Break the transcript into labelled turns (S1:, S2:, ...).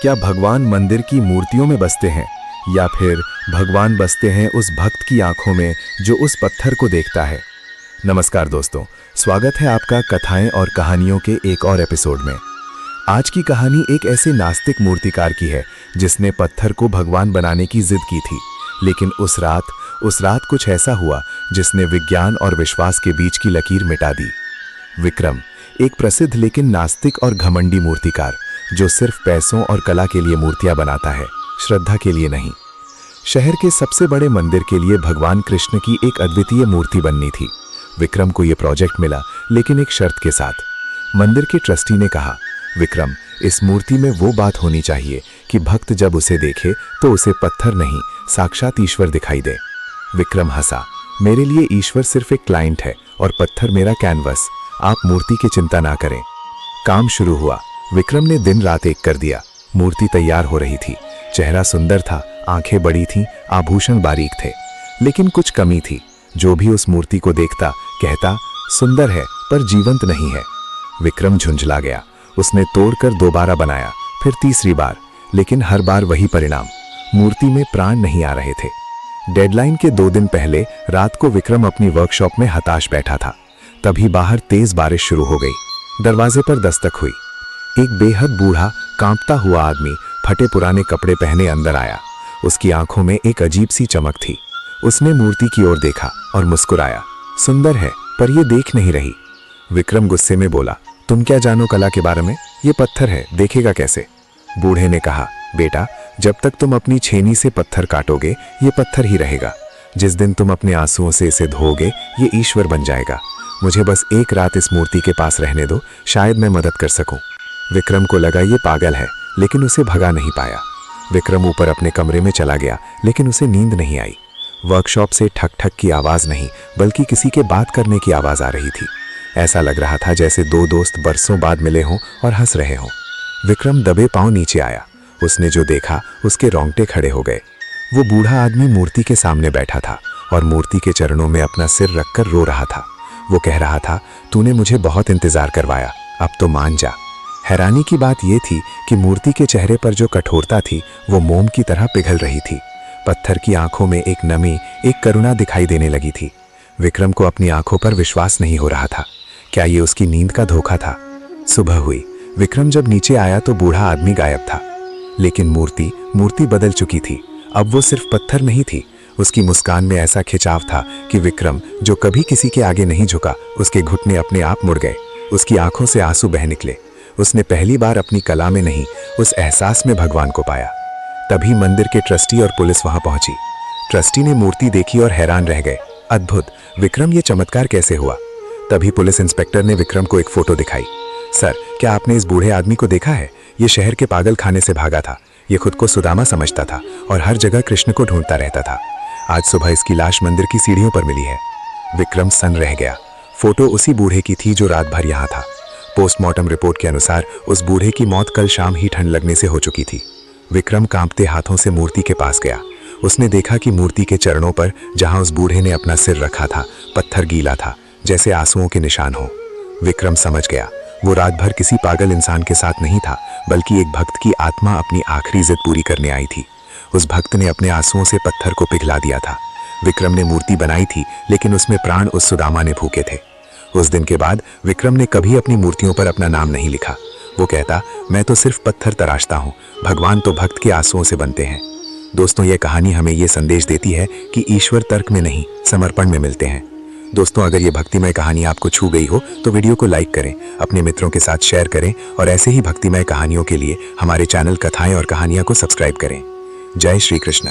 S1: क्या भगवान मंदिर की मूर्तियों में बसते हैं या फिर भगवान बसते हैं उस भक्त की आंखों में जो उस पत्थर को देखता है? नमस्कार दोस्तों, स्वागत है आपका कथाएं और कहानियों के एक और एपिसोड में। आज की कहानी एक ऐसे नास्तिक मूर्तिकार की है जिसने पत्थर को भगवान बनाने की जिद की थी, लेकिन उस रात कुछ ऐसा हुआ जिसने विज्ञान और विश्वास के बीच की लकीर मिटा दी। विक्रम, एक प्रसिद्ध लेकिन नास्तिक और घमंडी मूर्तिकार जो सिर्फ पैसों और कला के लिए मूर्तियां बनाता है, श्रद्धा के लिए नहीं। शहर के सबसे बड़े मंदिर के लिए भगवान कृष्ण की एक अद्वितीय मूर्ति बननी थी। विक्रम को यह प्रोजेक्ट मिला, लेकिन एक शर्त के साथ। मंदिर के ट्रस्टी ने कहा, विक्रम, इस मूर्ति में वो बात होनी चाहिए कि भक्त जब उसे देखे तो उसे पत्थर नहीं, साक्षात ईश्वर दिखाई दे। विक्रम हंसा, मेरे लिए ईश्वर सिर्फ एक क्लाइंट है और पत्थर मेरा कैनवस। आप मूर्ति की चिंता ना करें। काम शुरू हुआ। विक्रम ने दिन रात एक कर दिया। मूर्ति तैयार हो रही थी। चेहरा सुंदर था, आंखें बड़ी थीं, आभूषण बारीक थे, लेकिन कुछ कमी थी। जो भी उस मूर्ति को देखता कहता, सुंदर है पर जीवंत नहीं है। विक्रम झुंझला गया। उसने तोड़कर दोबारा बनाया, फिर तीसरी बार, लेकिन हर बार वही परिणाम। मूर्ति में प्राण नहीं आ रहे थे। डेडलाइन के 2 दिन पहले रात को विक्रम अपनी वर्कशॉप में हताश बैठा था। तभी बाहर तेज बारिश शुरू हो गई। दरवाजे पर दस्तक हुई। एक बेहद बूढ़ा, कांपता हुआ आदमी फटे पुराने कपड़े पहने अंदर आया। उसकी आंखों में एक अजीब सी चमक थी। उसने मूर्ति की ओर देखा और मुस्कुराया। सुंदर है पर यह देख नहीं रही। विक्रम गुस्से में बोला, तुम क्या जानो कला के बारे में? ये पत्थर है, देखेगा कैसे? बूढ़े ने कहा, बेटा, जब तक तुम अपनी छेनी से पत्थर काटोगे ये पत्थर ही रहेगा। जिस दिन तुम अपने आंसुओं से इसे धोओगे ये ईश्वर बन जाएगा। मुझे बस एक रात इस मूर्ति के पास रहने दो, शायद मैं मदद कर सकूं। विक्रम को लगा ये पागल है, लेकिन उसे भगा नहीं पाया। विक्रम ऊपर अपने कमरे में चला गया, लेकिन उसे नींद नहीं आई। वर्कशॉप से ठक ठक की आवाज नहीं, बल्कि किसी के बात करने की आवाज आ रही थी। ऐसा लग रहा था जैसे 2 दोस्त बरसों बाद मिले हों और हंस रहे हों। विक्रम दबे पांव नीचे आया। उसने जो देखा उसके रोंगटे खड़े हो गए। वो बूढ़ा आदमी मूर्ति के सामने बैठा था और मूर्ति के चरणों में अपना सिर रखकर रो रहा था। वो कह रहा था, तूने मुझे बहुत इंतजार करवाया, अब तो मान जा। हैरानी की बात यह थी कि मूर्ति के चेहरे पर जो कठोरता थी वो मोम की तरह पिघल रही थी। पत्थर की आंखों में एक नमी, एक करुणा दिखाई देने लगी थी। विक्रम को अपनी आंखों पर विश्वास नहीं हो रहा था। क्या ये उसकी नींद का धोखा था? सुबह हुई। विक्रम जब नीचे आया तो बूढ़ा आदमी गायब था, लेकिन मूर्ति बदल चुकी थी। अब वो सिर्फ पत्थर नहीं थी। उसकी मुस्कान में ऐसा खिंचाव था कि विक्रम, जो कभी किसी के आगे नहीं झुका, उसके घुटने अपने आप मुड़ गए। उसकी आंखों से आंसू बह निकले। उसने पहली बार अपनी कला में नहीं, उस एहसास में भगवान को पाया। तभी मंदिर के ट्रस्टी और पुलिस वहां पहुंची। ट्रस्टी ने मूर्ति देखी और हैरान रह गए। अद्भुत, विक्रम, ये चमत्कार कैसे हुआ? तभी पुलिस इंस्पेक्टर ने विक्रम को एक फोटो दिखाई। सर, क्या आपने इस बूढ़े आदमी को देखा है? ये शहर के पागल खाने से भागा था। ये खुद को सुदामा समझता था और हर जगह कृष्ण को ढूंढता रहता था। आज सुबह इसकी लाश मंदिर की सीढ़ियों पर मिली है। विक्रम सन्न रह गया। फोटो उसी बूढ़े की थी जो रात भर यहाँ था। पोस्टमार्टम रिपोर्ट के अनुसार उस बूढ़े की मौत कल शाम ही ठंड लगने से हो चुकी थी। विक्रम कांपते हाथों से मूर्ति के पास गया। उसने देखा कि मूर्ति के चरणों पर, जहां उस बूढ़े ने अपना सिर रखा था, पत्थर गीला था, जैसे आंसुओं के निशान हो। विक्रम समझ गया, वो रात भर किसी पागल इंसान के साथ नहीं था, बल्कि एक भक्त की आत्मा अपनी आखिरी जिद पूरी करने आई थी। उस भक्त ने अपने आंसुओं से पत्थर को पिघला दिया था। विक्रम ने मूर्ति बनाई थी, लेकिन उसमें प्राण उस सुदामा ने फूके थे। उस दिन के बाद विक्रम ने कभी अपनी मूर्तियों पर अपना नाम नहीं लिखा। वो कहता, मैं तो सिर्फ पत्थर तराशता हूँ, भगवान तो भक्त के आंसुओं से बनते हैं। दोस्तों, ये कहानी हमें ये संदेश देती है कि ईश्वर तर्क में नहीं, समर्पण में मिलते हैं। दोस्तों, अगर ये भक्तिमय कहानी आपको छू गई हो तो वीडियो को लाइक करें, अपने मित्रों के साथ शेयर करें और ऐसे ही भक्तिमय कहानियों के लिए हमारे चैनल कथाएं और कहानियां को सब्सक्राइब करें। जय श्री कृष्ण।